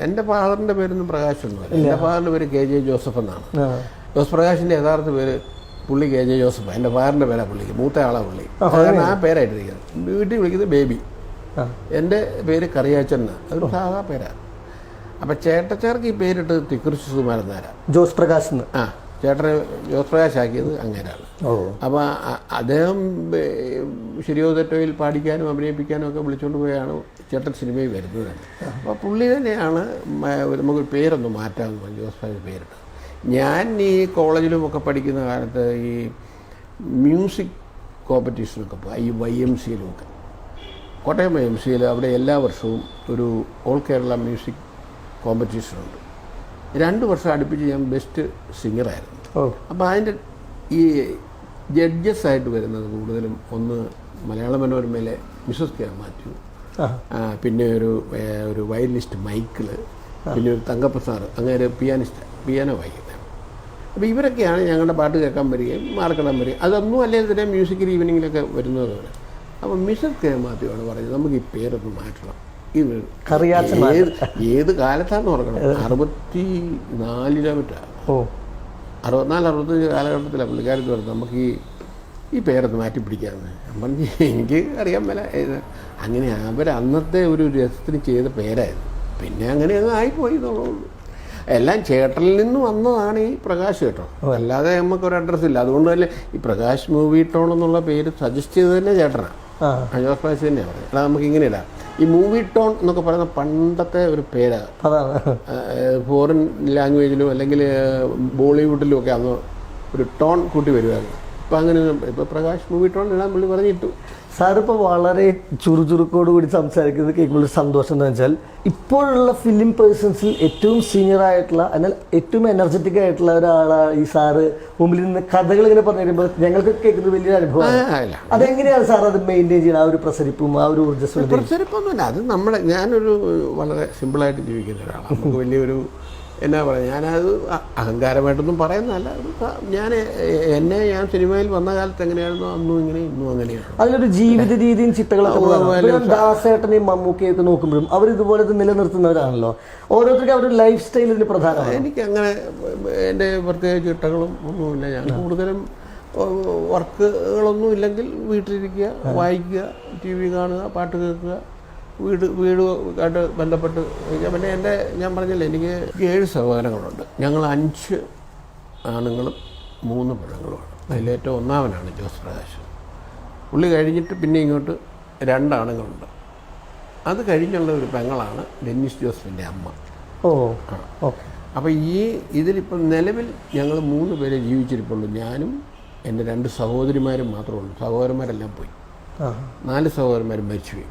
എൻ്റെ ഫാദറിൻ്റെ പേരൊന്നും പ്രകാശൊന്നുമില്ല. എൻ്റെ ഫാദറിൻ്റെ പേര് KJ ജോസഫ് എന്നാണ്. ജോസ് പ്രകാശിൻ്റെ യഥാർത്ഥ പേര് പുള്ളി KJ ജോസഫ്. എൻ്റെ ഫാദറിൻ്റെ പേരാണ് പുള്ളിക്ക്, മൂത്ത ആളാണ് പുള്ളി. കാരണം ആ പേരായിട്ടിരിക്കുന്നത്. വീട്ടിൽ വിളിക്കുന്നത് ബേബി. എൻ്റെ പേര് കറിയാച്ചൻ എന്നാണ്. അതൊരു സാധാ പേരാണ്. അപ്പം ചേട്ടച്ചാർക്ക് ഈ പേരിട്ട് തിക്കുറിശി സുകുമാരൻ നാരാ. ജോസ് പ്രകാശ്. ആ, ചേട്ടനെ ജോസ് പ്രകാശ് ആക്കിയത് അങ്ങനെയാണ്. അപ്പോൾ അദ്ദേഹം ശരിയോ തെറ്റോയിൽ പാടിക്കാനും അഭിനയിപ്പിക്കാനും ഒക്കെ വിളിച്ചുകൊണ്ട് പോയാണ് ചേട്ടൻ സിനിമയിൽ വരുന്നത്. അപ്പോൾ പുള്ളി തന്നെയാണ് നമുക്കൊരു പേരൊന്ന് മാറ്റാമെന്ന് പറഞ്ഞു, ജോസ് പ്രകാശ് പേരിട്ട്. ഞാൻ ഈ കോളേജിലുമൊക്കെ പഠിക്കുന്ന കാലത്ത് ഈ മ്യൂസിക് കോമ്പറ്റീഷനൊക്കെ പോകും. ഈ YMCയിലുമൊക്കെ, കോട്ടയം YMCയിൽ അവിടെ എല്ലാ വർഷവും ഒരു ഓൾ കേരള മ്യൂസിക് കോമ്പറ്റീഷനുണ്ട്. 2 വർഷം അടുപ്പിച്ച് ഞാൻ ബെസ്റ്റ് സിംഗറായിരുന്നു. അപ്പോൾ അതിൻ്റെ ഈ ജഡ്ജസ് ആയിട്ട് വരുന്നത് കൂടുതലും ഒന്ന് മലയാള മനോരമയിലെ മിസസ് കെ മാത്യു, പിന്നെ ഒരു വയലിനിസ്റ്റ് മൈക്കിൾ, പിന്നെ ഒരു തങ്കപ്രസാദ്, അങ്ങനെ പിയാനോ വായിക്കുന്നത്. അപ്പോൾ ഇവരൊക്കെയാണ് ഞങ്ങളുടെ പാട്ട് കേൾക്കാൻ വരികയും മാർക്കിടാൻ വരികയും. അതൊന്നും അല്ലെങ്കിൽ തന്നെ മ്യൂസിക്കൽ ഈവനിങ്ങിലൊക്കെ വരുന്നതാണ്. അപ്പോൾ മിസസ് കെ മാത്യു ആണ് പറഞ്ഞത്, നമുക്ക് ഈ പേരൊന്ന് മാറ്റണം. ഏത് കാലത്താണെന്ന് ഓർക്കണം, 64 മറ്റാണ്, 64-65 കാലഘട്ടത്തിലാണ് പുള്ളിക്കാരത്ത് പറഞ്ഞത് നമുക്ക് ഈ പേരൊന്ന് മാറ്റി പിടിക്കാമെന്ന്. ഞാൻ പറഞ്ഞു എനിക്ക് അറിയാൻ മേല. അങ്ങനെ അവർ അന്നത്തെ ഒരു രസത്തിന് ചെയ്ത പേരായിരുന്നു. പിന്നെ അങ്ങനെ അങ്ങ് ആയിപ്പോയി എന്നുള്ളൂ. എല്ലാം ചേട്ടനിൽ നിന്ന് വന്നതാണ് ഈ പ്രകാശ് കേട്ടോ, അല്ലാതെ നമുക്കൊരു അഡ്രസ്സ് ഇല്ല. അതുകൊണ്ട് തന്നെ ഈ പ്രകാശ് മൂവി ടോൺ എന്നുള്ള പേര് സജസ്റ്റ് ചെയ്ത് തന്നെ ചേട്ടനാണ്, ജോസ് പ്രകാശ് തന്നെയാണ് പറഞ്ഞത്. അല്ലാതെ നമുക്ക് ഇങ്ങനെ ഇടാം. ഈ മൂവി ടോൺ എന്നൊക്കെ പറയുന്ന പണ്ടത്തെ ഒരു പേരാണ്. ഫോറിൻ ലാംഗ്വേജിലും അല്ലെങ്കിൽ ബോളിവുഡിലും ഒക്കെ അന്ന് ഒരു ടോൺ കൂട്ടി വരുമായിരുന്നു. ഇപ്പം അങ്ങനെ ഇപ്പോൾ പ്രകാശ് മൂവി ടോൺ ഇടാൻ പുള്ളി പറഞ്ഞിട്ടു. സാറിപ്പോൾ വളരെ ചുറുചുറുക്കോട് കൂടി സംസാരിക്കുന്നത് കേൾക്കുമ്പോൾ സന്തോഷം എന്ന് വെച്ചാൽ, ഇപ്പോഴുള്ള ഫിലിം പേഴ്സൺസിൽ ഏറ്റവും സീനിയർ ആയിട്ടുള്ള, എന്നാൽ ഏറ്റവും എനർജറ്റിക് ആയിട്ടുള്ള ഒരാളാണ് ഈ സാറ്. മുമ്പിൽ നിന്ന് കഥകൾ ഇങ്ങനെ പറഞ്ഞു തരുമ്പോൾ ഞങ്ങൾക്ക് കേൾക്കുന്നത് വലിയൊരു അനുഭവമാണ്. അതെങ്ങനെയാണ് സാർ അത് മെയിൻറ്റെയിൻ ചെയ്യുന്നത്, ആ ഒരു പ്രസരിപ്പും ആ ഒരു ഊർജ്ജസ്വലത? പ്രസരിപ്പൊന്നുമില്ല, അത് ഞാനൊരു വളരെ സിമ്പിളായിട്ട് ജീവിക്കുന്ന ഒരാളാണ്. നമുക്ക് വലിയൊരു എന്നാ പറയുക, ഞാനത് അഹങ്കാരമായിട്ടൊന്നും പറയുന്നതല്ല. ഞാൻ സിനിമയിൽ വന്ന കാലത്ത് എങ്ങനെയായിരുന്നു അന്നും ഇങ്ങനെ ഇന്നും അങ്ങനെയാണ്. അതിലൊരു ജീവിത രീതിയും ചിട്ടകളൊക്കെ ദാസേട്ടനെയും മമ്മൂക്കയൊക്കെ നോക്കുമ്പോഴും അവർ ഇതുപോലെ നിലനിർത്തുന്നവരാണല്ലോ. ഓരോരുത്തർക്കും അവരുടെ ലൈഫ് സ്റ്റൈൽ ഇതിന് പ്രധാനമാണ്. എനിക്ക് അങ്ങനെ എൻ്റെ പ്രത്യേക ചിട്ടകളും ഒന്നുമില്ല. ഞാൻ കൂടുതലും വർക്കുകളൊന്നും ഇല്ലെങ്കിൽ വീട്ടിലിരിക്കുക, വായിക്കുക, TV കാണുക, പാട്ട് കേൾക്കുക, വീടുമായിട്ട് ബന്ധപ്പെട്ട്. പിന്നെ ഞാൻ പറഞ്ഞില്ലേ, എനിക്ക് 7 സഹോദരങ്ങളുണ്ട്. ഞങ്ങൾ 5 ആണുങ്ങളും 3 പെണ്ണുങ്ങളുമാണ്. അതിലേറ്റവും ഒന്നാമനാണ് ജോസ് പ്രകാശ്. പുള്ളി കഴിഞ്ഞിട്ട് പിന്നെ ഇങ്ങോട്ട് 2 ആണുങ്ങളുണ്ട്. അത് കഴിഞ്ഞുള്ള ഒരു പെങ്ങളാണ് ഡെന്നിസ് ജോസഫിൻ്റെ അമ്മ. അപ്പോൾ ഇതിലിപ്പം നിലവിൽ ഞങ്ങൾ 3 പേരെ ജീവിച്ചിരിപ്പുള്ളൂ. ഞാനും എൻ്റെ 2 സഹോദരിമാരും മാത്രമേ ഉള്ളൂ. സഹോദരന്മാരെല്ലാം പോയി. 4 സഹോദരന്മാരും മരിച്ചുപോയി.